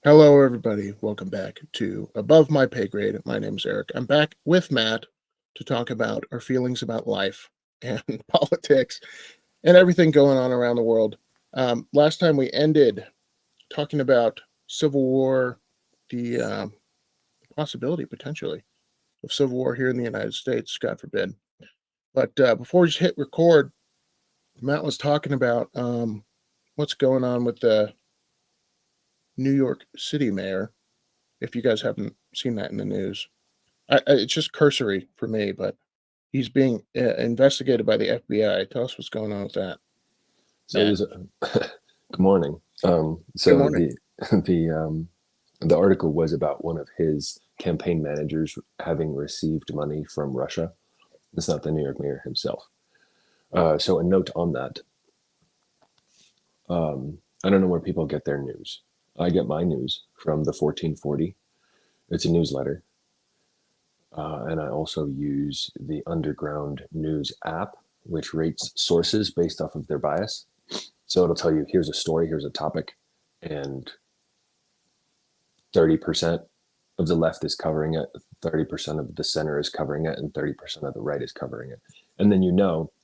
Hello, everybody. Welcome back to Above My Pay Grade. My name's Eric. I'm back with Matt to talk about our feelings about life and politics and everything going on around the world. Last time we ended talking about civil war, the possibility potentially of civil war here in the United States, God forbid. But before we just hit record, Matt was talking about what's going on with the New York City mayor. If you guys haven't seen that in the news, it's just cursory for me, but he's being investigated by the FBI. Tell us what's going on with that. So Matt. there's good morning. Good So morning. the article was about one of his campaign managers having received money from Russia. It's not the New York mayor himself. So a note on that. I don't know where people get their news. I get my news from the 1440. It's a newsletter. And I also use the Underground News app, which rates sources based off of their bias. So it'll tell you, here's a story, here's a topic, and 30% of the left is covering it, 30% of the center is covering it, and 30% of the right is covering it. And then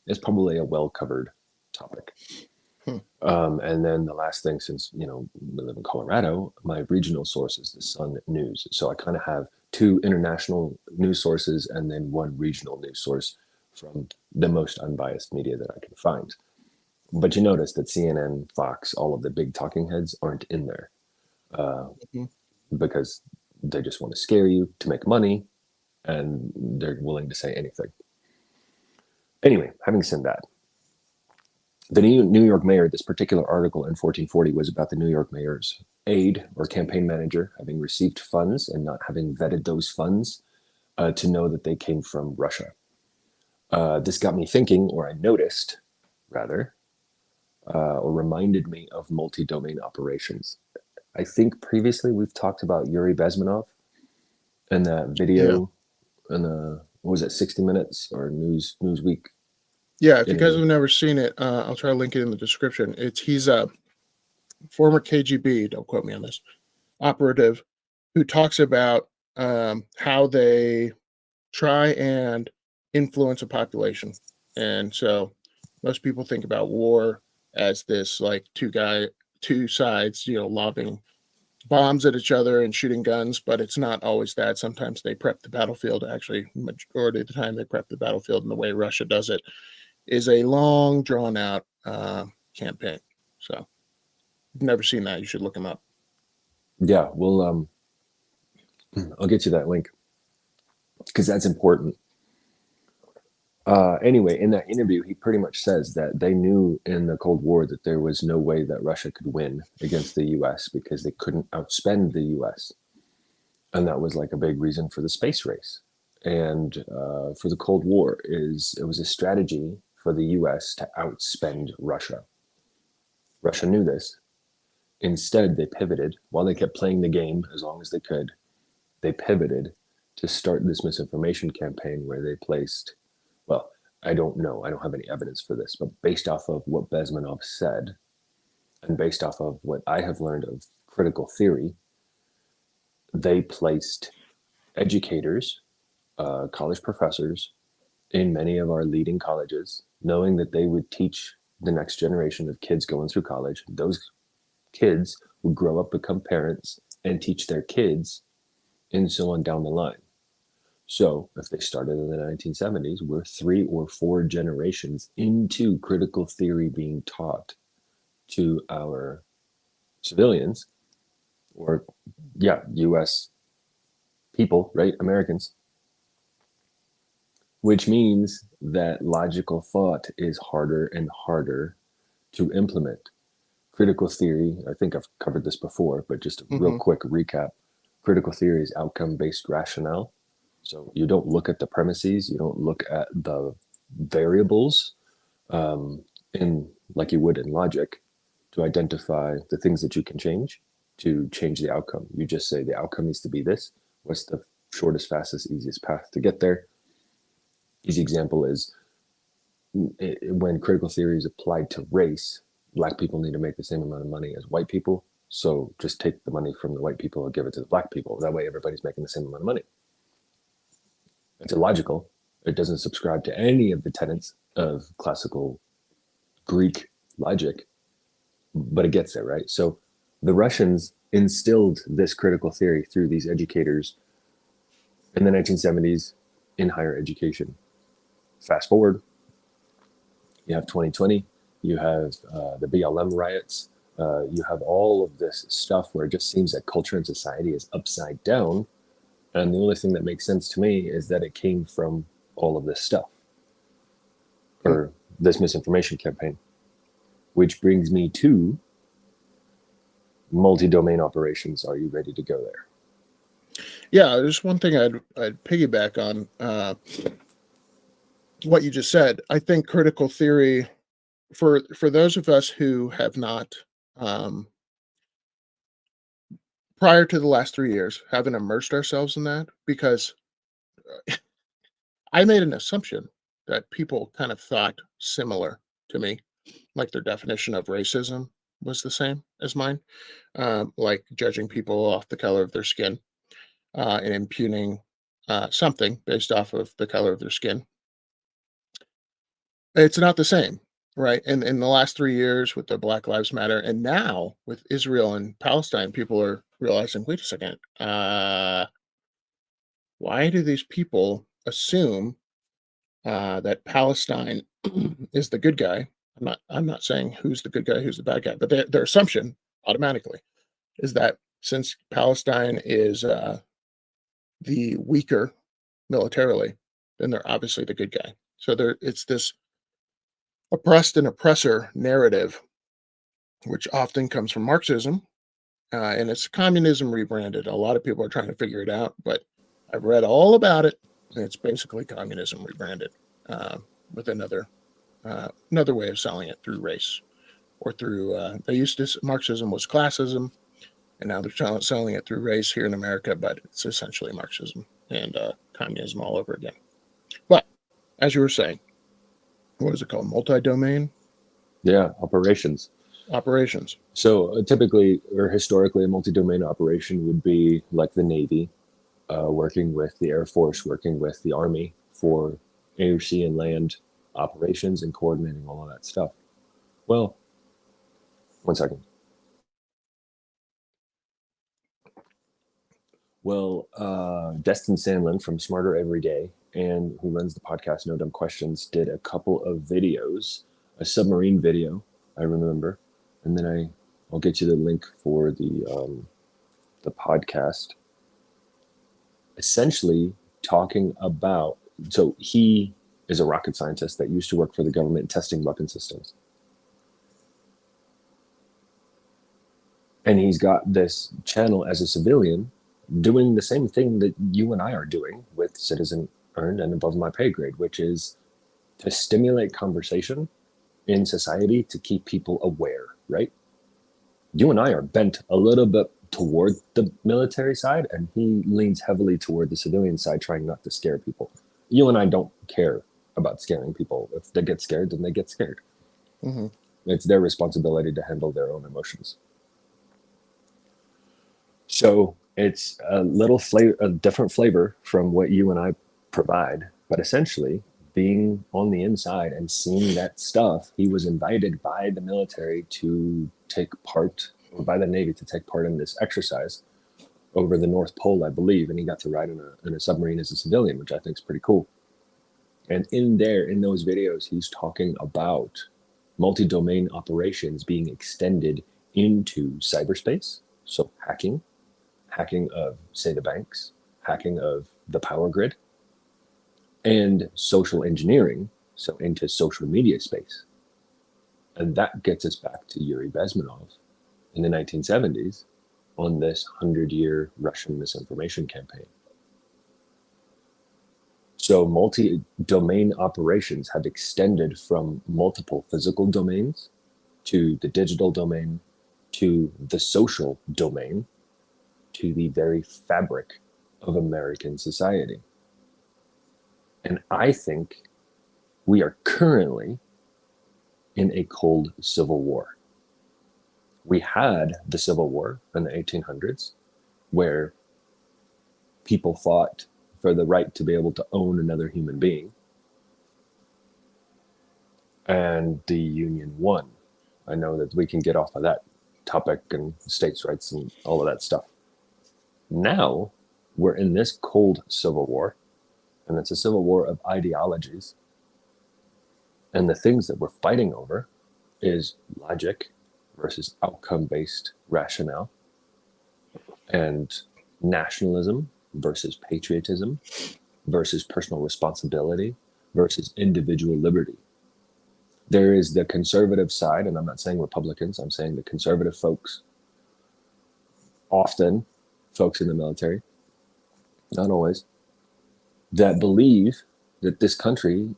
it's probably a well-covered topic. And then the last thing, since we live in Colorado, my regional source is the Sun News. So I kind of have two international news sources and then one regional news source from the most unbiased media that I can find. But you notice that CNN, Fox, all of the big talking heads aren't in there because they just want to scare you to make money, and they're willing to say anything. Anyway, having said that, the New York mayor, this particular article in 1440 was about the New York mayor's aide or campaign manager having received funds and not having vetted those funds to know that they came from Russia. This got me thinking, or I noticed, rather, or reminded me of multi-domain operations. I think previously we've talked about Yuri Bezmenov and that video in what was it, 60 Minutes or Newsweek? Yeah, if you guys have never seen it, I'll try to link it in the description. He's a former KGB, don't quote me on this, operative who talks about how they try and influence a population. And so most people think about war as this like two sides, lobbing bombs at each other and shooting guns, but it's not always that. Sometimes they prep the battlefield. Actually, majority of the time they prep the battlefield, and the way Russia does it is a long, drawn-out campaign. So, if you've never seen that, you should look them up. Yeah, well, I'll get you that link because that's important. Anyway, in that interview, he pretty much says that they knew in the Cold War that there was no way that Russia could win against the US because they couldn't outspend the US. And that was like a big reason for the space race. And for the Cold War, it was a strategy for the US to outspend Russia. Russia knew this. Instead, they pivoted. While they kept playing the game as long as they could, they pivoted to start this misinformation campaign where they placed, well, I don't know. I don't have any evidence for this, but based off of what Bezmenov said and based off of what I have learned of critical theory, they placed educators, college professors in many of our leading colleges, knowing that they would teach the next generation of kids going through college. Those kids would grow up, become parents, and teach their kids, and so on down the line. So if they started in the 1970s, we're 3 or 4 generations into critical theory being taught to our civilians, or US people, right? Americans. Which means that logical thought is harder and harder to implement. Critical theory, I think I've covered this before, but just a real quick recap. Critical theory is outcome-based rationale. So you don't look at the premises, you don't look at the variables in like you would in logic to identify the things that you can change to change the outcome. You just say the outcome needs to be this. What's the shortest, fastest, easiest path to get there? Easy example is when critical theory is applied to race, Black people need to make the same amount of money as white people. So just take the money from the white people and give it to the black people. That way everybody's making the same amount of money. It's illogical. It doesn't subscribe to any of the tenets of classical Greek logic, but it gets there, right? So the Russians instilled this critical theory through these educators in the 1970s in higher education. Fast forward, you have 2020, you have the BLM riots, you have all of this stuff where it just seems that culture and society is upside down. And the only thing that makes sense to me is that it came from all of this stuff, or this misinformation campaign, which brings me to multi-domain operations. Are you ready to go there? Yeah, there's one thing I'd piggyback on what you just said. I think critical theory, for those of us who have not, prior to the last 3 years, haven't immersed ourselves in that, because I made an assumption that people kind of thought similar to me, like their definition of racism was the same as mine, like judging people off the color of their skin, and impugning something based off of the color of their skin. It's not the same, right? And in the last 3 years with the Black Lives Matter, and now with Israel and Palestine, people are realizing, wait a second, why do these people assume that Palestine is the good guy? I'm not saying who's the good guy, who's the bad guy, but their assumption automatically is that since Palestine is the weaker militarily, then they're obviously the good guy. So it's this oppressed and oppressor narrative, which often comes from Marxism, and it's communism rebranded. A lot of people are trying to figure it out, but I've read all about it, and it's basically communism rebranded with another way of selling it through race, or through Marxism was classism, and now they're selling it through race here in America, but it's essentially Marxism and communism all over again. But as you were saying, what is it called? Multi-domain? Yeah, operations. So typically, or historically, a multi-domain operation would be like the Navy, working with the Air Force, working with the Army for air, sea, and land operations and coordinating all of that stuff. Well, one second. Well, Destin Sandlin from Smarter Every Day, and who runs the podcast No Dumb Questions, did a couple of videos, a submarine video, I remember, and then I'll get you the link for the podcast. Essentially talking about, so he is a rocket scientist that used to work for the government testing weapon systems. And he's got this channel as a civilian doing the same thing that you and I are doing with Citizen Earned and Above My Pay Grade, which is to stimulate conversation in society to keep people aware, right? You and I are bent a little bit toward the military side, and he leans heavily toward the civilian side, trying not to scare people. You and I don't care about scaring people. If they get scared, then they get scared. mm-hmm. It's their responsibility to handle their own emotions. So it's a different flavor from what you and I provide, but essentially being on the inside and seeing that stuff, he was invited by the military to take part, or by the Navy to take part in this exercise over the North Pole, I believe, and he got to ride in a submarine as a civilian, which I think is pretty cool. And in those videos, he's talking about multi-domain operations being extended into cyberspace, so hacking of, say, the banks, hacking of the power grid, and social engineering, so into social media space. And that gets us back to Yuri Bezmenov in the 1970s on this 100-year Russian misinformation campaign. So multi-domain operations have extended from multiple physical domains to the digital domain, to the social domain, to the very fabric of American society. And I think we are currently in a cold civil war. We had the Civil War in the 1800s, where people fought for the right to be able to own another human being. And the Union won. I know that we can get off of that topic and states' rights and all of that stuff. Now we're in this cold Civil War, and it's a civil war of ideologies. And the things that we're fighting over is logic versus outcome-based rationale, and nationalism versus patriotism versus personal responsibility versus individual liberty. There is the conservative side, and I'm not saying Republicans, I'm saying the conservative folks, often folks in the military, not always, that believe that this country,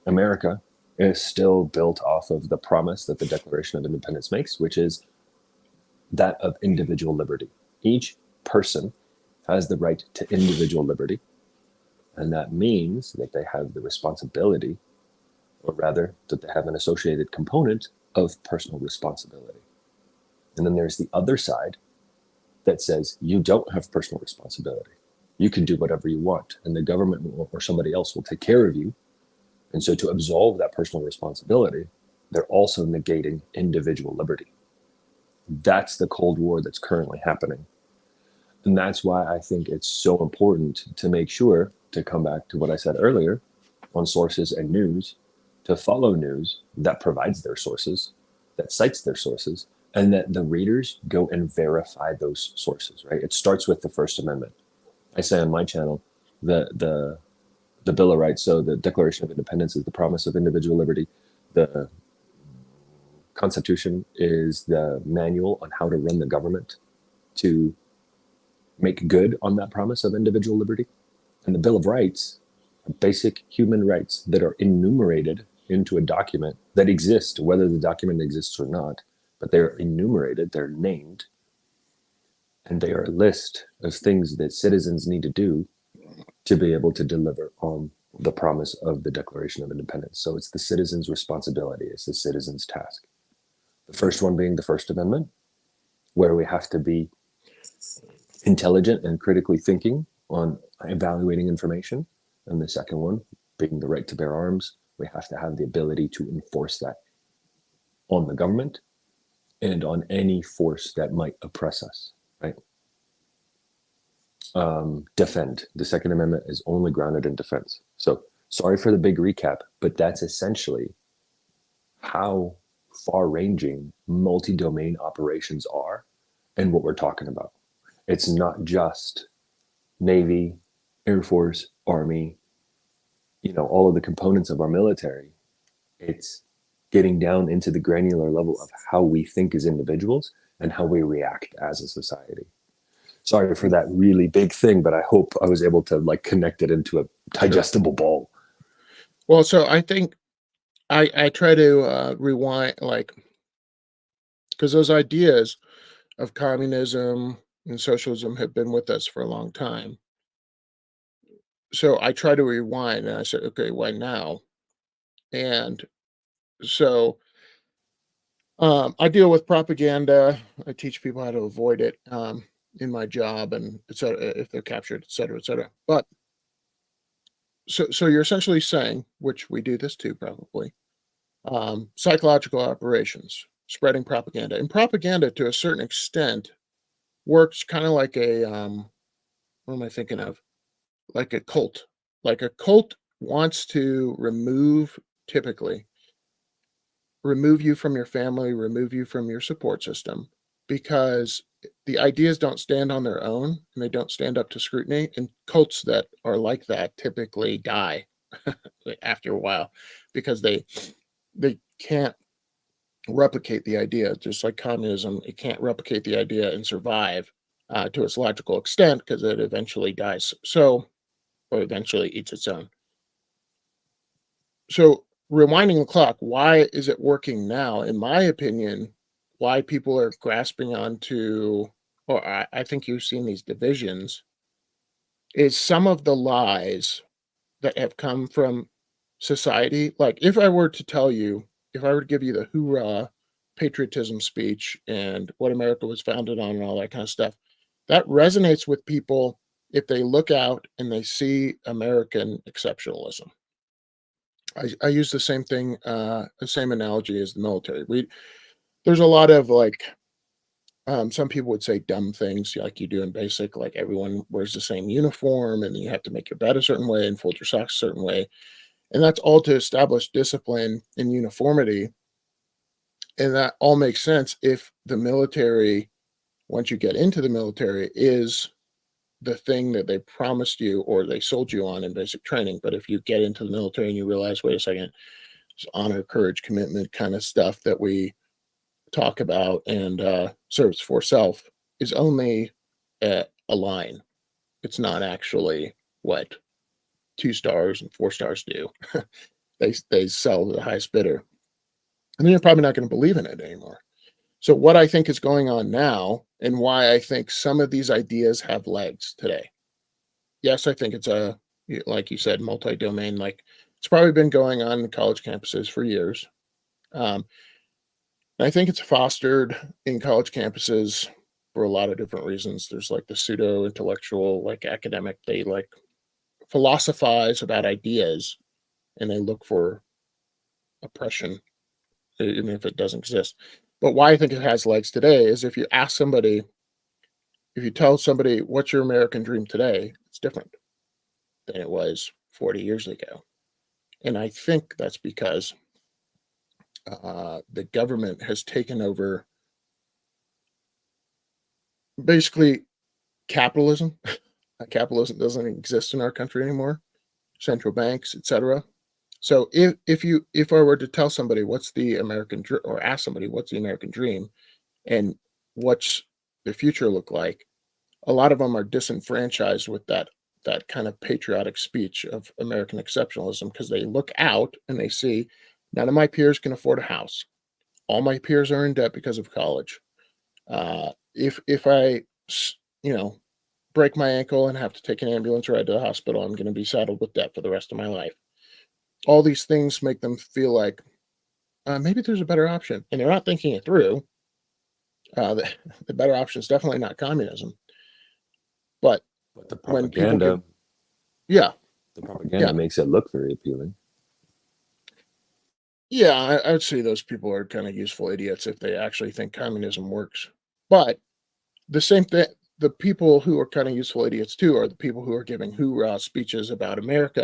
America, is still built off of the promise that the Declaration of Independence makes, which is that of individual liberty. Each person has the right to individual liberty, and that means that they have the responsibility, or rather that they have an associated component of personal responsibility. And then there's the other side that says you don't have personal responsibility. You can do whatever you want, and the government or somebody else will take care of you. And so to absolve that personal responsibility, they're also negating individual liberty. That's the Cold War that's currently happening. And that's why I think it's so important to make sure, to come back to what I said earlier on sources and news, to follow news that provides their sources, that cites their sources, and that the readers go and verify those sources, right? It starts with the First Amendment. I say on my channel, the Bill of Rights, so the Declaration of Independence is the promise of individual liberty. The Constitution is the manual on how to run the government to make good on that promise of individual liberty. And the Bill of Rights are basic human rights that are enumerated into a document that exists, whether the document exists or not, but they're enumerated, they're named, and they are a list of things that citizens need to do to be able to deliver on the promise of the Declaration of Independence. So it's the citizen's responsibility, it's the citizen's task. The first one being the First Amendment, where we have to be intelligent and critically thinking on evaluating information. And the second one being the right to bear arms. We have to have the ability to enforce that on the government and on any force that might oppress us, right? Defend. The Second Amendment is only grounded in defense. So sorry for the big recap, but that's essentially how far-ranging multi-domain operations are and what we're talking about. It's not just Navy, Air Force, Army, all of the components of our military. It's getting down into the granular level of how we think as individuals and how we react as a society. Sorry for that really big thing, but I hope I was able to connect it into a digestible ball. Well, so I think I try to rewind, because those ideas of communism and socialism have been with us for a long time. So I try to rewind, and I said, okay, why now? And so I deal with propaganda. I teach people how to avoid it in my job, and et cetera, if they're captured, et cetera, et cetera. But so you're essentially saying, which we do this too probably, psychological operations, spreading propaganda. And propaganda, to a certain extent, works kind of like a, what am I thinking of? Like a cult. Like a cult wants to typically remove you from your family, remove you from your support system, because the ideas don't stand on their own and they don't stand up to scrutiny. And cults that are like that typically die after a while because they can't replicate the idea. Just like communism, it can't replicate the idea and survive to its logical extent because it eventually dies. Or eventually eats its own. So rewinding the clock, why is it working now? In my opinion, why people are grasping onto, or I think you've seen these divisions, is some of the lies that have come from society. Like if I were to give you the hoorah patriotism speech and what America was founded on and all that kind of stuff. That resonates with people if they look out and they see American exceptionalism. I use the same thing, the same analogy as the military. There's a lot of like, some people would say dumb things like you do in basic, like everyone wears the same uniform and you have to make your bed a certain way and fold your socks a certain way. And that's all to establish discipline and uniformity. And that all makes sense if the military, once you get into the military, is the thing that they promised you or they sold you on in basic training. But if you get into the military and you realize, wait a second, it's honor, courage, commitment kind of stuff that we talk about, and service for self is only a line. It's not actually what 2 stars and 4 stars do. They sell to the highest bidder, and then you're probably not going to believe in it anymore. So what I think is going on now, and why I think some of these ideas have legs today. Yes, I think it's like you said, multi-domain. Like it's probably been going on in college campuses for years. I think it's fostered in college campuses for a lot of different reasons. There's like the pseudo intellectual, like academic, they like philosophize about ideas and they look for oppression, even if it doesn't exist. But why I think it has legs today is if you ask somebody, if you tell somebody, what's your American dream today, it's different than it was 40 years ago. And I think that's because the government has taken over basically capitalism. Capitalism doesn't exist in our country anymore. Central banks, etc. So if I were to tell somebody what's the American dream, or ask somebody what's the American dream, and what's the future look like, a lot of them are disenfranchised with that kind of patriotic speech of American exceptionalism, because they look out and they see none of my peers can afford a house. All my peers are in debt because of college. If I, break my ankle and have to take an ambulance ride to the hospital, I'm going to be saddled with debt for the rest of my life. All these things make them feel like maybe there's a better option, and they're not thinking it through. The better option is definitely not communism. But the when people propaganda, yeah, the propaganda makes it look very appealing. Yeah, I would say those people are kind of useful idiots if they actually think communism works. But the same thing, the people who are kind of useful idiots too are the people who are giving hoorah speeches about America,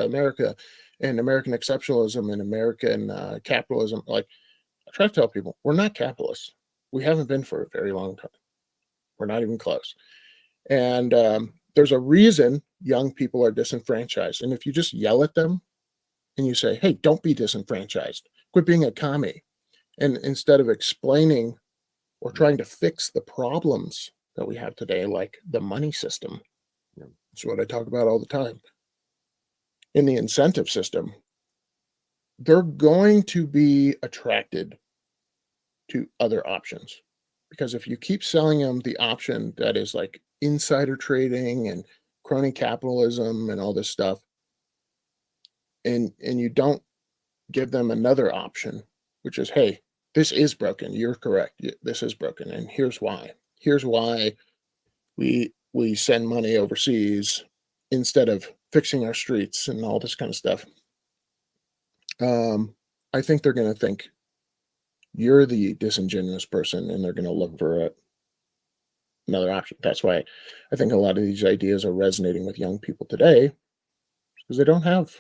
and American exceptionalism and American capitalism. Like, I try to tell people, we're not capitalists. We haven't been for a very long time. We're not even close. And there's a reason young people are disenfranchised. And if you just yell at them and you say, hey, don't be disenfranchised, quit being a commie, and instead of explaining or trying to fix the problems that we have today, like the money system, that's what I talk about all the time, in the incentive system, they're going to be attracted to other options. Because if you keep selling them the option that is like insider trading and crony capitalism and all this stuff, and you don't give them another option, which is, hey, this is broken. You're correct. This is broken. And here's why. Here's why we send money overseas instead of fixing our streets and all this kind of stuff. I think they're going to think you're the disingenuous person, and they're going to look for another option. That's why I think a lot of these ideas are resonating with young people today, because they don't have,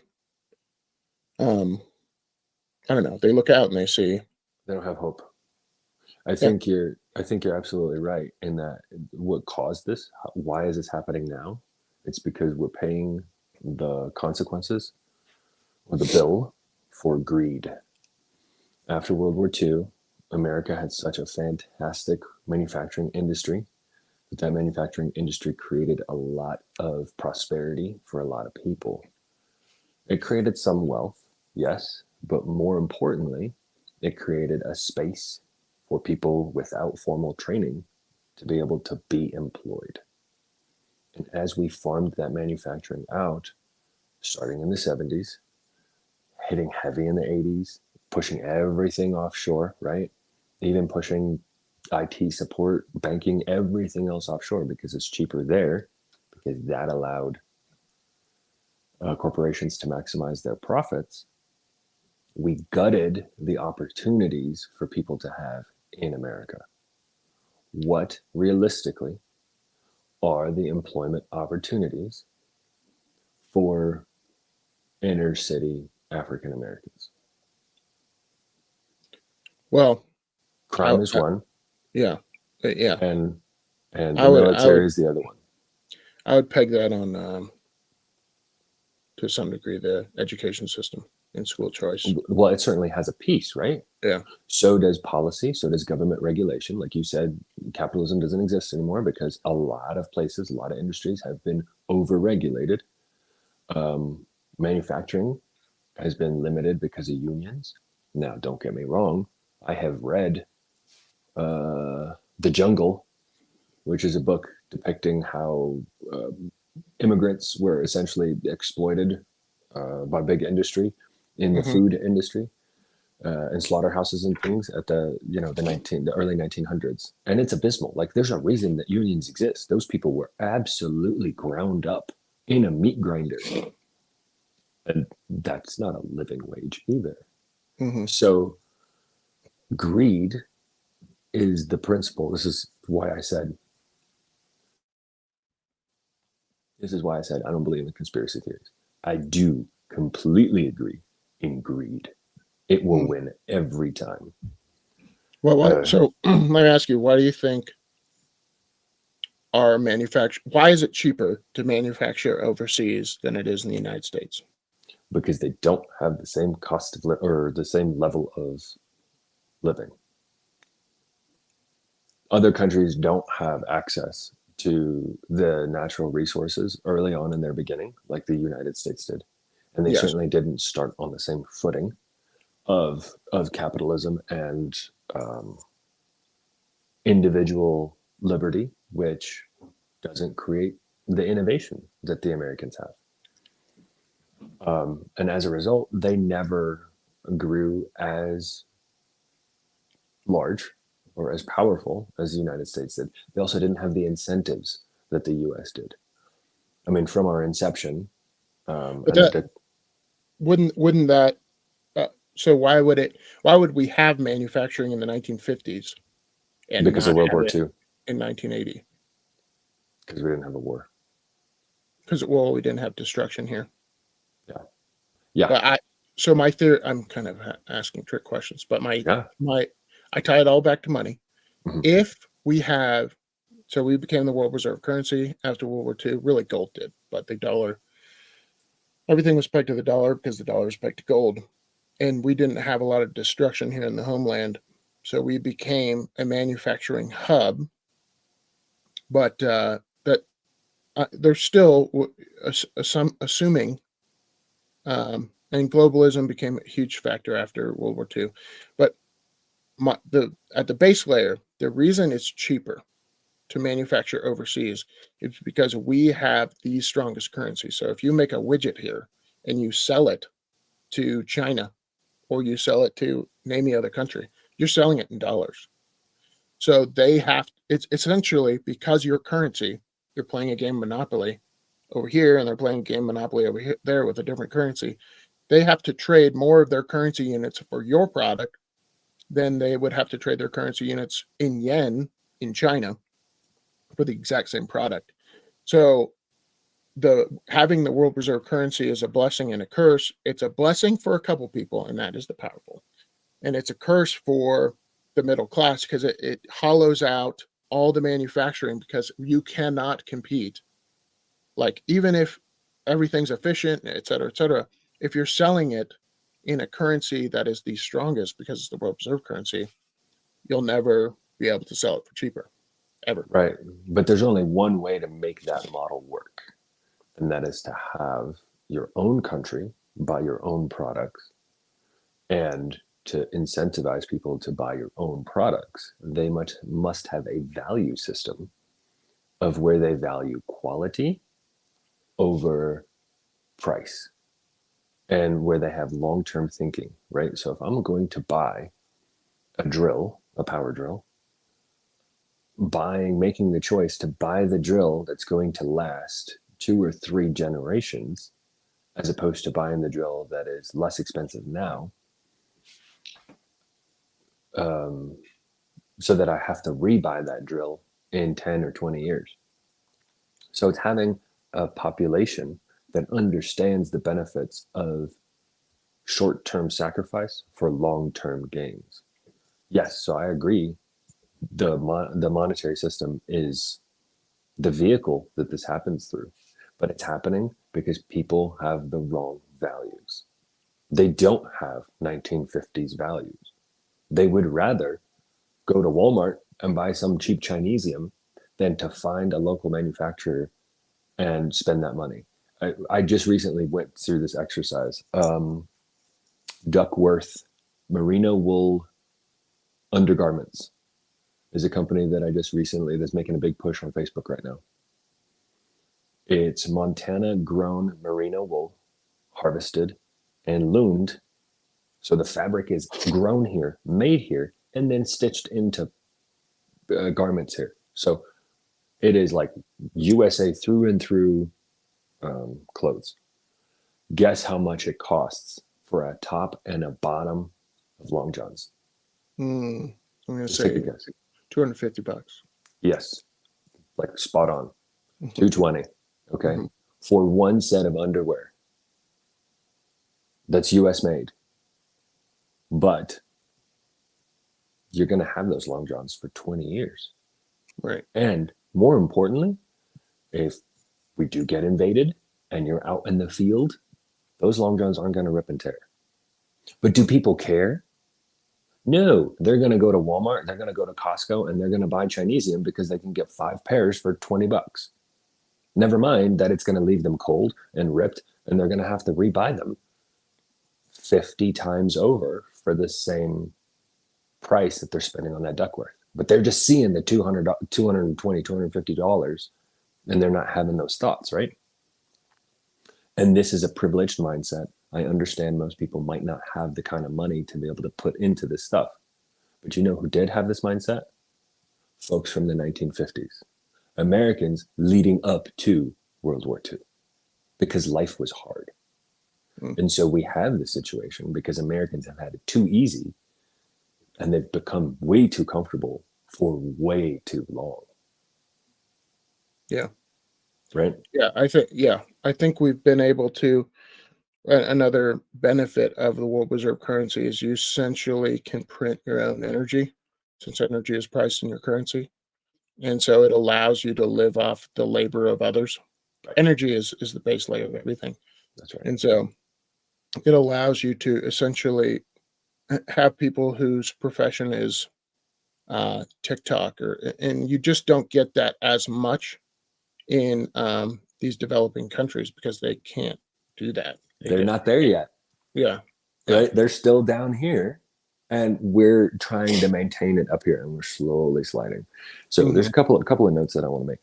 I don't know, they look out and they see. They don't have hope. I think you're absolutely right in that. What caused this? Why is this happening now? It's because we're paying the consequences or the bill for greed. After World War II, America had such a fantastic manufacturing industry that manufacturing industry created a lot of prosperity for a lot of people. It created some wealth, yes, but more importantly, it created a space for people without formal training to be able to be employed. And as we farmed that manufacturing out, starting in the 70s, hitting heavy in the 80s, pushing everything offshore, right? even pushing IT support, banking, everything else offshore because it's cheaper there, because that allowed corporations to maximize their profits. We gutted the opportunities for people to have in America. What realistically are the employment opportunities for inner city African Americans? Well, Crime is one, yeah, yeah. and the I military would is the other one. I would peg that on to some degree the education system and school choice. Well, it certainly has a piece, right? Yeah. So does policy, so does government regulation. Like you said, capitalism doesn't exist anymore because a lot of places, a lot of industries have been overregulated. Manufacturing has been limited because of unions. Now, don't get me wrong. I have read The Jungle, which is a book depicting how immigrants were essentially exploited by big industry in the food industry and slaughterhouses and things at the early 1900s. And it's abysmal. Like, there's a reason that unions exist. Those people were absolutely ground up in a meat grinder, and that's not a living wage either. So greed is the principle. This is why I said I don't believe in conspiracy theories. I do completely agree in greed. It will win every time. Well, so let me ask you, why do you think why is it cheaper to manufacture overseas than it is in the United States? Because they don't have the same cost of or the same level of living. Other countries don't have access to the natural resources early on in their beginning, like the United States did. And they certainly didn't start on the same footing of capitalism and individual liberty, which doesn't create the innovation that the Americans have. And as a result, they never grew as large or as powerful as the United States did. They also didn't have the incentives that the US did. I mean, from our inception, wouldn't that so why would we have manufacturing in the 1950s and because of World War II in 1980? Because we didn't have a war. Because we didn't have destruction here. Yeah. But my theory, I'm kind of asking trick questions, but I tie it all back to money. If we became the world reserve currency after World War II, really gold did, but the dollar, everything was pegged to the dollar because the dollar is pegged to gold. And we didn't have a lot of destruction here in the homeland. So we became a manufacturing hub, but there's still assuming, and globalism became a huge factor after World War II. But at the base layer, the reason it's cheaper to manufacture overseas is because we have the strongest currency. So if you make a widget here and you sell it to China or you sell it to name the other country, you're selling it in dollars. So it's essentially because your currency, you're playing a game Monopoly over here and they're playing a game Monopoly over there with a different currency. They have to trade more of their currency units for your product than they would have to trade their currency units in yen in China for the exact same product. So having the world reserve currency is a blessing and a curse. It's a blessing for a couple people, and that is the powerful. And it's a curse for the middle class because it hollows out all the manufacturing because you cannot compete. Like, even if everything's efficient, et cetera, if you're selling it in a currency that is the strongest because it's the world reserve currency, you'll never be able to sell it for cheaper, ever. Right. But there's only one way to make that model work. And that is to have your own country buy your own products, and to incentivize people to buy your own products. They must have a value system of where they value quality over price, and where they have long-term thinking, right? So if I'm going to buy a drill a power drill, making the choice to buy the drill that's going to last 2 or 3 generations, as opposed to buying the drill that is less expensive now, so that I have to rebuy that drill in 10 or 20 years. So it's having a population that understands the benefits of short-term sacrifice for long-term gains. Yes, so I agree. The monetary system is the vehicle that this happens through, but it's happening because people have the wrong values. They don't have 1950s values. They would rather go to Walmart and buy some cheap Chinesium than to find a local manufacturer and spend that money. I just recently went through this exercise. Duckworth Merino Wool Undergarments is a company that I just recently, that's making a big push on Facebook right now. It's Montana grown merino wool, harvested and loomed. So the fabric is grown here, made here, and then stitched into garments here. So it is like USA through and through clothes. Guess how much it costs for a top and a bottom of long johns? I'm going to Just take a say guess. $250. Yes, like spot on. 220. Okay, Mhm. for one set of underwear that's US made, but you're going to have those long johns for 20 years. Right. And more importantly, if we do get invaded and you're out in the field, those long johns aren't going to rip and tear. But do people care? No, they're going to go to Walmart, they're going to go to Costco, and they're going to buy Chinesium because they can get 5 pairs for $20. Never mind that it's going to leave them cold and ripped, and they're going to have to rebuy them 50 times over for the same price that they're spending on that Duckworth. But they're just seeing the $200, $220, $250, and they're not having those thoughts, right? And this is a privileged mindset. I understand most people might not have the kind of money to be able to put into this stuff. But you know who did have this mindset? Folks from the 1950s. Americans leading up to World War II, because life was hard. And so we have this situation because Americans have had it too easy, and they've become way too comfortable for way too long. Yeah. Right? Yeah, I think we've been able to. Another benefit of the world reserve currency is you essentially can print your own energy, since energy is priced in your currency. And so it allows you to live off the labor of others. Right. Energy is the base layer of everything. That's right. And so it allows you to essentially have people whose profession is TikTok, and you just don't get that as much in these developing countries because they can't do that. They're not there yet. Yeah. Right? They're still down here, and we're trying to maintain it up here, and we're slowly sliding. So there's a couple of notes that I want to make.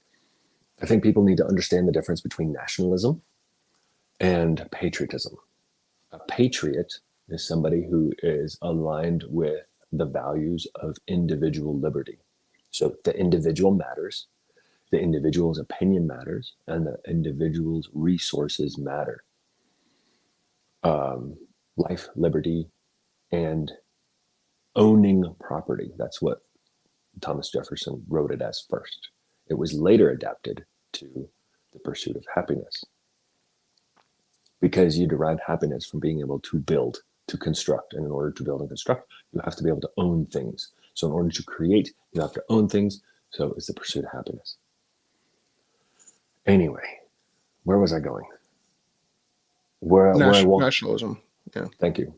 I think people need to understand the difference between nationalism and patriotism. A patriot is somebody who is aligned with the values of individual liberty. So the individual matters, the individual's opinion matters, and the individual's resources matter. Life, liberty, and owning property. That's what Thomas Jefferson wrote it as first. It was later adapted to the pursuit of happiness, because you derive happiness from being able to build, to construct. And in order to build and construct, you have to be able to own things. So in order to create, you have to own things. So it's the pursuit of happiness. Anyway, where was I going? Nationalism. Yeah. Thank you.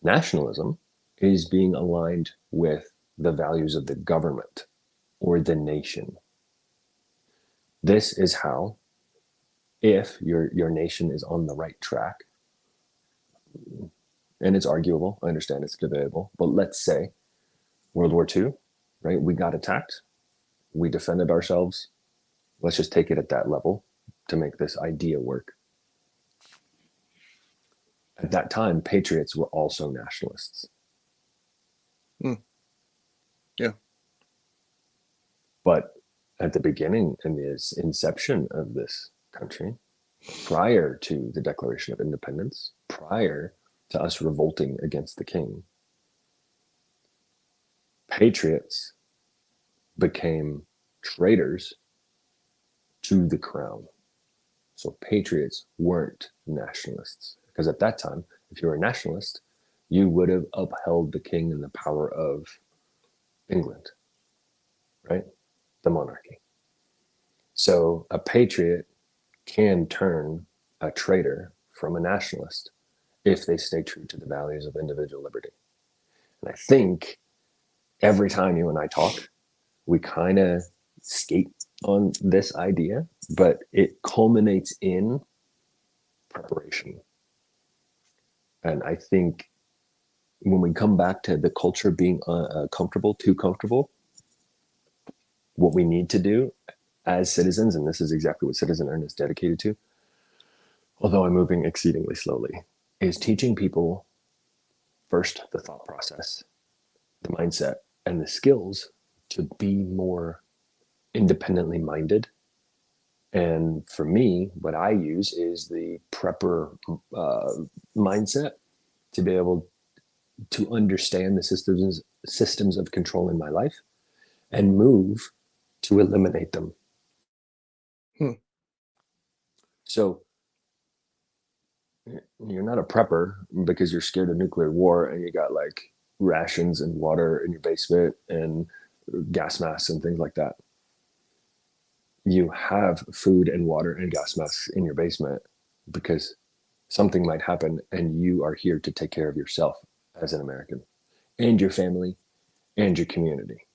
Nationalism is being aligned with the values of the government or the nation. This is how, if your nation is on the right track, and it's arguable, I understand it's debatable, but let's say World War II, right? We got attacked, we defended ourselves. Let's just take it at that level to make this idea work. At that time, patriots were also nationalists. Yeah. But at the beginning, in the inception of this country, prior to the Declaration of Independence, prior to us revolting against the king, patriots became traitors to the crown. So patriots weren't nationalists, because at that time, if you were a nationalist, you would have upheld the king and the power of England, right? The monarchy. So a patriot can turn a traitor from a nationalist if they stay true to the values of individual liberty. And I think every time you and I talk, we kind of skate on this idea, but it culminates in preparation. And I think when we come back to the culture being comfortable, too comfortable, what we need to do as citizens, and this is exactly what Citizen Earn is dedicated to, although I'm moving exceedingly slowly, is teaching people first the thought process, the mindset, and the skills to be more independently minded. And for me, what I use is the prepper mindset to be able to understand the systems of control in my life and move to eliminate them. So you're not a prepper because you're scared of nuclear war and you got like rations and water in your basement and gas masks and things like that. You have food and water and gas masks in your basement because something might happen and you are here to take care of yourself as an American and your family and your community.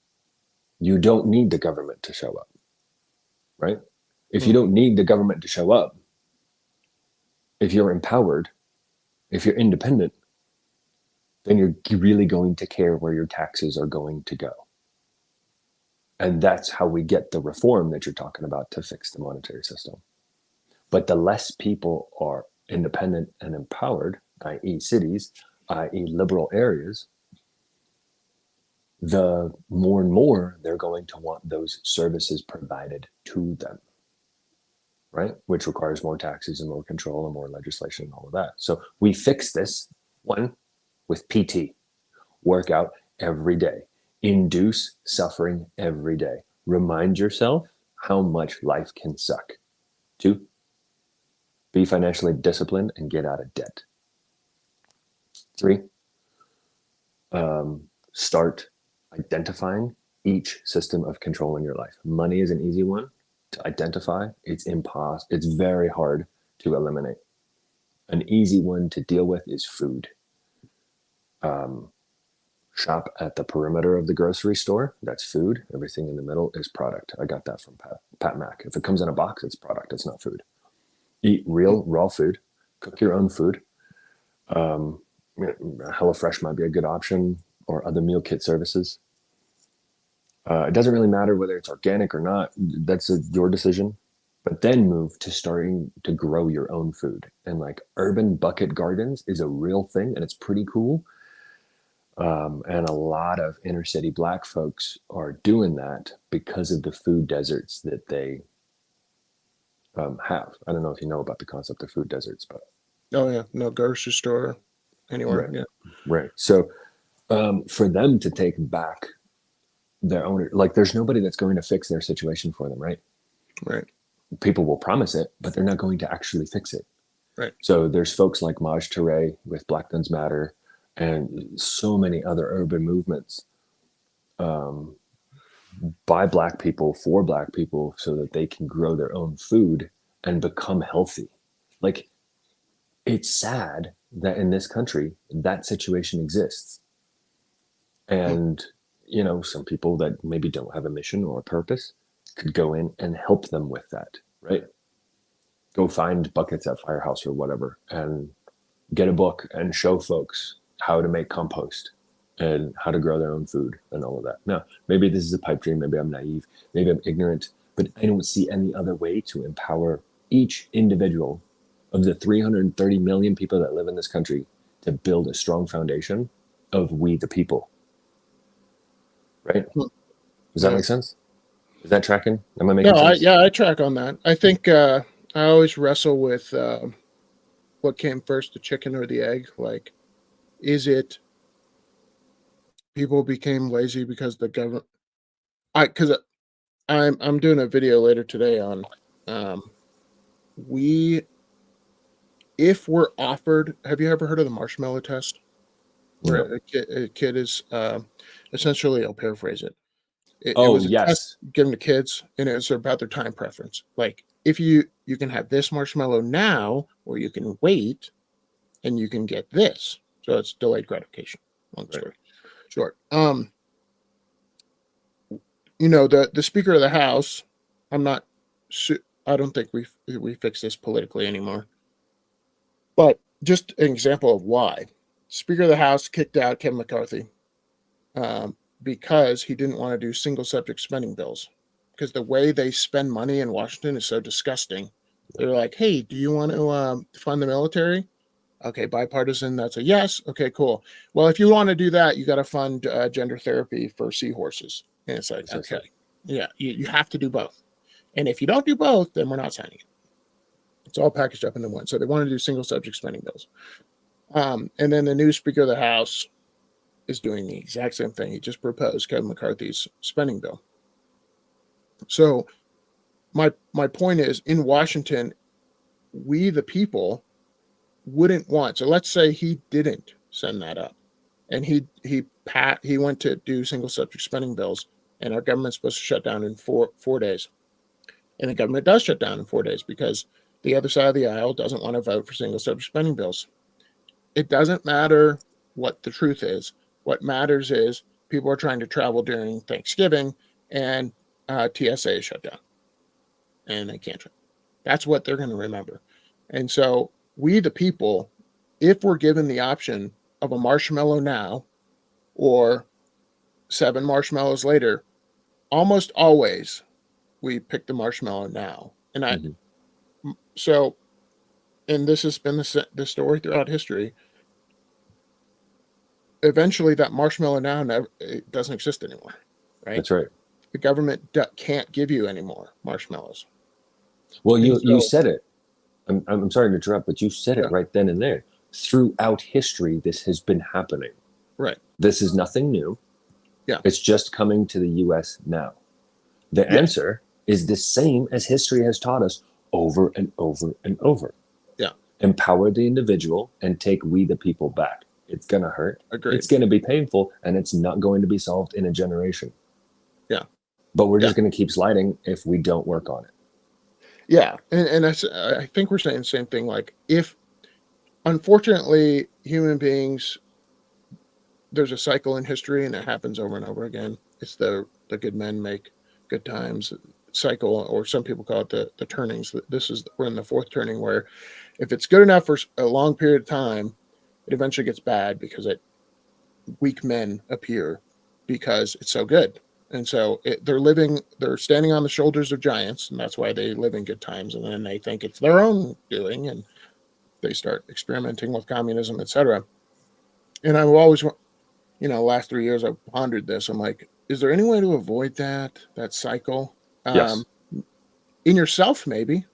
You don't need the government to show up, right? If you don't need the government to show up, if you're empowered, if you're independent, then you're really going to care where your taxes are going to go. And that's how we get the reform that you're talking about to fix the monetary system. But the less people are independent and empowered, i.e. cities, i.e. liberal areas, the more and more they're going to want those services provided to them, right? Which requires more taxes and more control and more legislation and all of that. So we fix this, one, with PT, workout every day, induce suffering every day. Remind yourself how much life can suck. 2, be financially disciplined and get out of debt. 3, start identifying each system of control in your life. Money is an easy one to identify. It's very hard to eliminate. An easy one to deal with is food. Shop at the perimeter of the grocery store. That's food. Everything in the middle is product. I got that from Pat Mack. If it comes in a box, it's product. It's not food. Eat real, raw food. Cook your own food. HelloFresh might be a good option, or other meal kit services. It doesn't really matter whether it's organic or not. That's your decision. But then move to starting to grow your own food. And like urban bucket gardens is a real thing, and it's pretty cool. And a lot of inner city Black folks are doing that because of the food deserts that they have. I don't know if you know about the concept of food deserts, but oh yeah, no grocery store anywhere. Right. Yeah, right. So for them to take back their own, like there's nobody that's going to fix their situation for them, right? Right. People will promise it, but they're not going to actually fix it. Right. So there's folks like Maj Touré with Black Guns Matter and so many other urban movements by Black people for Black people so that they can grow their own food and become healthy. Like, it's sad that in this country that situation exists. And, you know, some people that maybe don't have a mission or a purpose could go in and help them with that, right? Go find buckets at Firehouse or whatever and get a book and show folks how to make compost and how to grow their own food and all of that. Now, maybe this is a pipe dream. Maybe I'm naive. Maybe I'm ignorant, but I don't see any other way to empower each individual of the 330 million people that live in this country to build a strong foundation of we the people, right? Hmm. Does that Yeah. make sense? Is that tracking? Am I No, making sense? I track on that. I think I always wrestle with what came first, the chicken or the egg. Like, is it people became lazy because the government? Because I'm doing a video later today on um, we if we're offered. Have you ever heard of the marshmallow test? No. Where a kid is essentially, I'll paraphrase it. It Oh, was a test yes. given to kids, and it was about their time preference. Like, if you can have this marshmallow now, or you can wait, and you can get this. So it's delayed gratification. Long story short. The Speaker of the House. I'm not. I don't think we fix this politically anymore. But just an example of why. Speaker of the House kicked out Kevin McCarthy because he didn't want to do single subject spending bills. Because the way they spend money in Washington is so disgusting. They're like, hey, do you want to fund the military? Okay, bipartisan, that's a yes. Okay, cool. Well, if you want to do that, you got to fund gender therapy for seahorses. And it's like, okay, yeah, you have to do both. And if you don't do both, then we're not signing it. It's all packaged up into one. So they want to do single subject spending bills. And then the new Speaker of the House is doing the exact same thing. He just proposed Kevin McCarthy's spending bill. So my point is, in Washington, we the people wouldn't want. So let's say he didn't send that up, and he went to do single subject spending bills, and our government's supposed to shut down in four days, and the government does shut down in 4 days because the other side of the aisle doesn't want to vote for single subject spending bills. It doesn't matter what the truth is. What matters is people are trying to travel during Thanksgiving, and TSA is shut down, and they can't. That's what they're going to remember. And so we, the people, if we're given the option of a marshmallow now or 7 marshmallows later, almost always we pick the marshmallow now. And so, and this has been the story throughout history. Eventually, that marshmallow now it doesn't exist anymore, right? That's right. The government can't give you any more marshmallows. Well, you said it. I'm sorry to interrupt, but you said it right then and there. Throughout history, this has been happening. Right. This is nothing new. Yeah. It's just coming to the U.S. now. The answer is the same as history has taught us over and over and over. Yeah. Empower the individual and take we the people back. It's going to hurt. Agreed. It's going to be painful, and it's not going to be solved in a generation. Yeah. But we're just going to keep sliding if we don't work on it. Yeah. And I think we're saying the same thing. Like, if, unfortunately, human beings, there's a cycle in history, and it happens over and over again. It's the good men make good times cycle, or some people call it the turnings. We're in the 4th turning, where if it's good enough for a long period of time, it eventually gets bad because weak men appear because it's so good. And so they're standing on the shoulders of giants, and that's why they live in good times. And then they think it's their own doing, and they start experimenting with communism, etc. And I've always, last 3 years, I've pondered this. I'm like, is there any way to avoid that cycle? Yes. In yourself, maybe.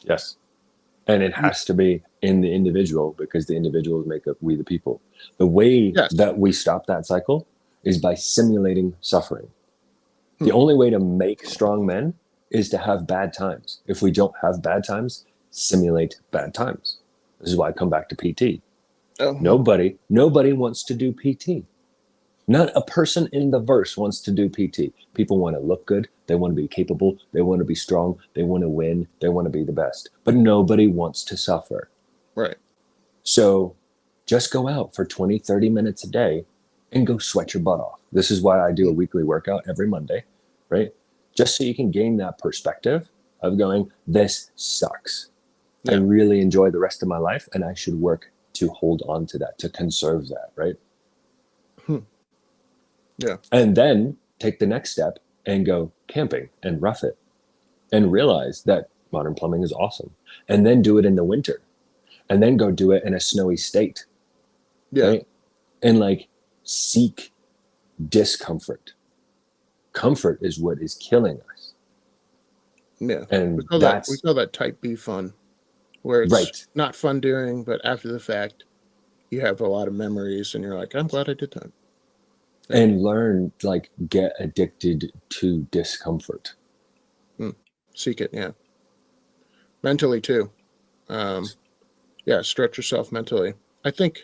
Yes. And it has to be in the individual, because the individuals make up we the people. The way that we stop that cycle is by simulating suffering. The only way to make strong men is to have bad times. If we don't have bad times, simulate bad times. This is why I come back to PT. Nobody wants to do PT. Not a person in the verse wants to do PT. People want to look good. They want to be capable. They want to be strong. They want to win. They want to be the best. But nobody wants to suffer. Right. So just go out for 20, 30 minutes a day and go sweat your butt off. This is why I do a weekly workout every Monday, right? Just so you can gain that perspective of going, this sucks. I really enjoy the rest of my life, and I should work to hold on to that, to conserve that, right? Yeah. And then take the next step and go camping and rough it and realize that modern plumbing is awesome. And then do it in the winter, and then go do it in a snowy state. Yeah. Right? And seek discomfort. comfort is what is killing us. Yeah. And we that's call that type B fun, where it's right. not fun doing, but after the fact, you have a lot of memories and you're like, I'm glad I did that. Yeah. And learn, like, get addicted to discomfort. Seek it, yeah. Mentally too. Yeah, stretch yourself mentally. I think,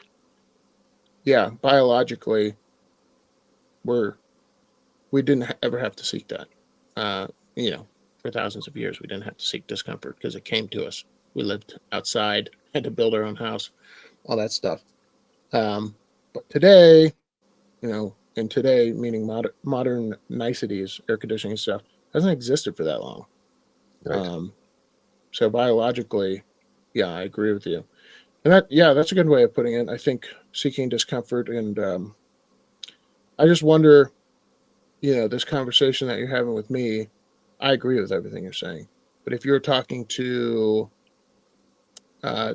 yeah, biologically, we didn't ever have to seek that. You know, for thousands of years, we didn't have to seek discomfort because it came to us. We lived outside, had to build our own house, all that stuff. But today, you know, and today meaning modern niceties, air conditioning stuff, hasn't existed for that long. Right. So biologically, yeah, I agree with you. And that's a good way of putting it. I think seeking discomfort, and I just wonder, you know, this conversation that you're having with me, I agree with everything you're saying. But if you're talking to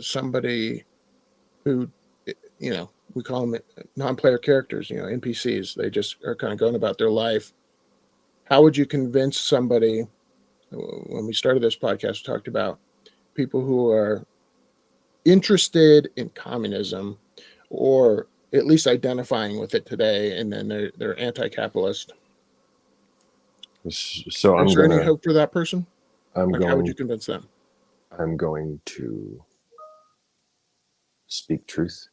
somebody who, you know, we call them non-player characters, you know, NPCs, they just are kind of going about their life. How would you convince somebody? When we started this podcast, we talked about people who are interested in communism, or at least identifying with it today, and then they're anti-capitalist. So Is there any hope for that person? How would you convince them? I'm going to speak truth,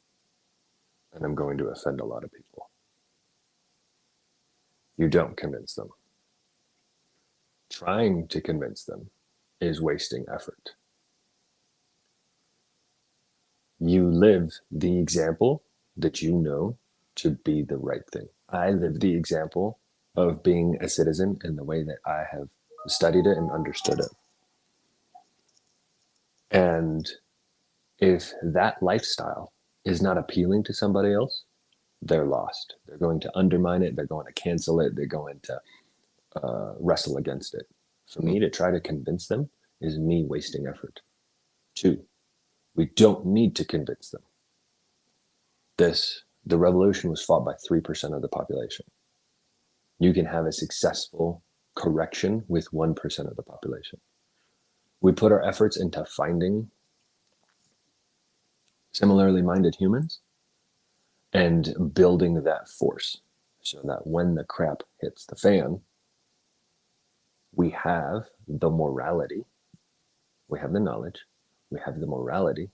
and I'm going to offend a lot of people. You don't convince them. Trying to convince them is wasting effort. You live the example that you know to be the right thing. I live the example of being a citizen in the way that I have studied it and understood it. And if that lifestyle is not appealing to somebody else, they're lost. They're going to undermine it. They're going to cancel it. They're going to wrestle against it. For me to try to convince them is me wasting effort. 2, we don't need to convince them. The revolution was fought by 3% of the population. You can have a successful correction with 1% of the population. We put our efforts into finding similarly minded humans and building that force so that when the crap hits the fan, we have the morality, we have the knowledge, we have the morality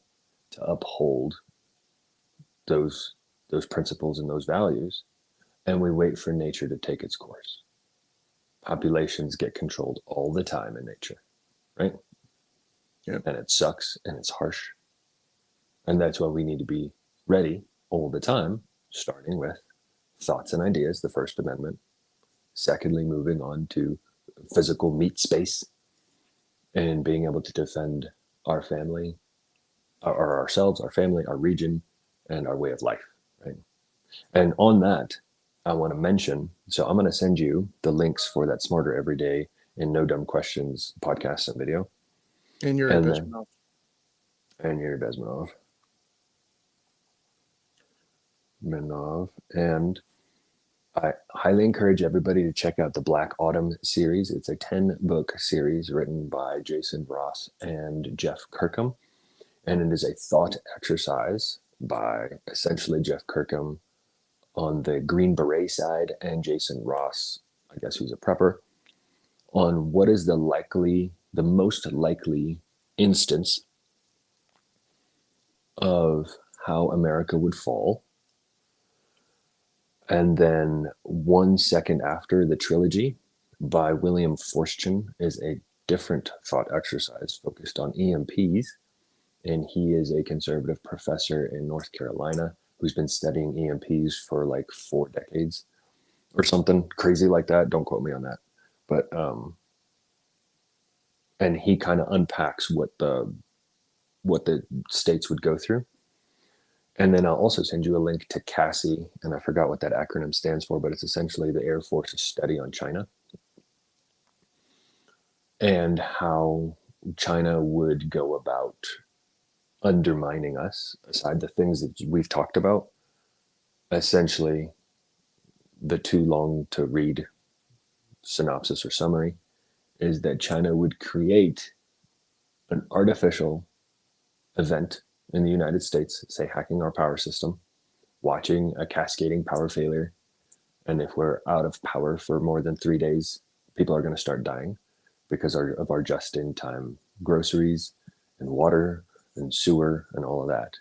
to uphold those principles and those values, and we wait for nature to take its course. Populations get controlled all the time in nature, right? Yeah. And it sucks and it's harsh. And that's why we need to be ready all the time, starting with thoughts and ideas, the First Amendment. Secondly, moving on to physical meat space and being able to defend our family, or ourselves, our family, our region, and our way of life, right? And on that, I want to mention, so I'm going to send you the links for that Smarter Every Day and No Dumb Questions podcast and video. And Yuri Bezmenov. And Yuri Bezmenov. And I highly encourage everybody to check out the Black Autumn series. It's a 10-book series written by Jason Ross and Jeff Kirkham. And it is a thought exercise by essentially Jeff Kirkham on the Green Beret side and Jason Ross, I guess who's a prepper, on what is the most likely instance of how America would fall. And then 1 second after, the trilogy by William Forstchen is a different thought exercise focused on EMPs. And he is a conservative professor in North Carolina who's been studying EMPs for like 4 decades or something crazy like that. Don't quote me on that. But, and he kind of unpacks what the states would go through. And then I'll also send you a link to CASI, and I forgot what that acronym stands for, but it's essentially the Air Force's study on China and how China would go about undermining us, aside the things that we've talked about. Essentially, the too long to read synopsis or summary is that China would create an artificial event in the United States, say hacking our power system, watching a cascading power failure. And if we're out of power for more than 3 days, people are going to start dying because of our just-in-time groceries and water and sewer and all of that.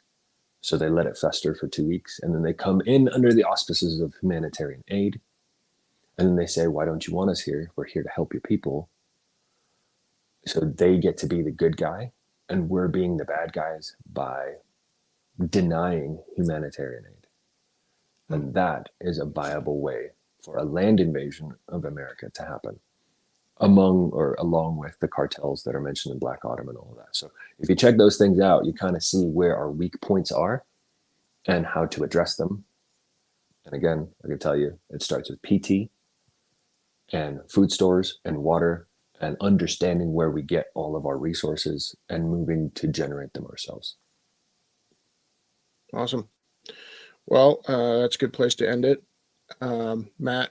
So they let it fester for 2 weeks, and then they come in under the auspices of humanitarian aid. And then they say, why don't you want us here? We're here to help your people. So they get to be the good guy, and we're being the bad guys by denying humanitarian aid. And that is a viable way for a land invasion of America to happen along with the cartels that are mentioned in Black Autumn and all of that. So if you check those things out, you kind of see where our weak points are and how to address them. And again, I can tell you, it starts with PT and food stores and water and understanding where we get all of our resources and moving to generate them ourselves. Awesome. Well, that's a good place to end it. Matt,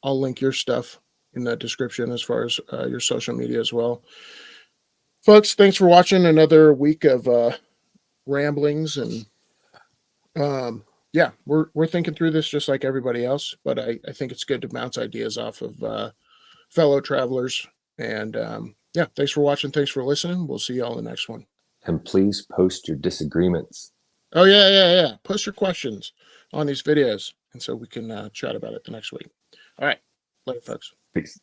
I'll link your stuff in the description as far as your social media as well. Folks, thanks for watching another week of ramblings. And yeah, we're thinking through this just like everybody else, but I think it's good to bounce ideas off of fellow travelers. And yeah, thanks for watching. Thanks for listening. We'll see you all in the next one. And please post your disagreements. Oh, yeah. Post your questions on these videos, and so we can chat about it the next week. All right. Later, folks. Peace.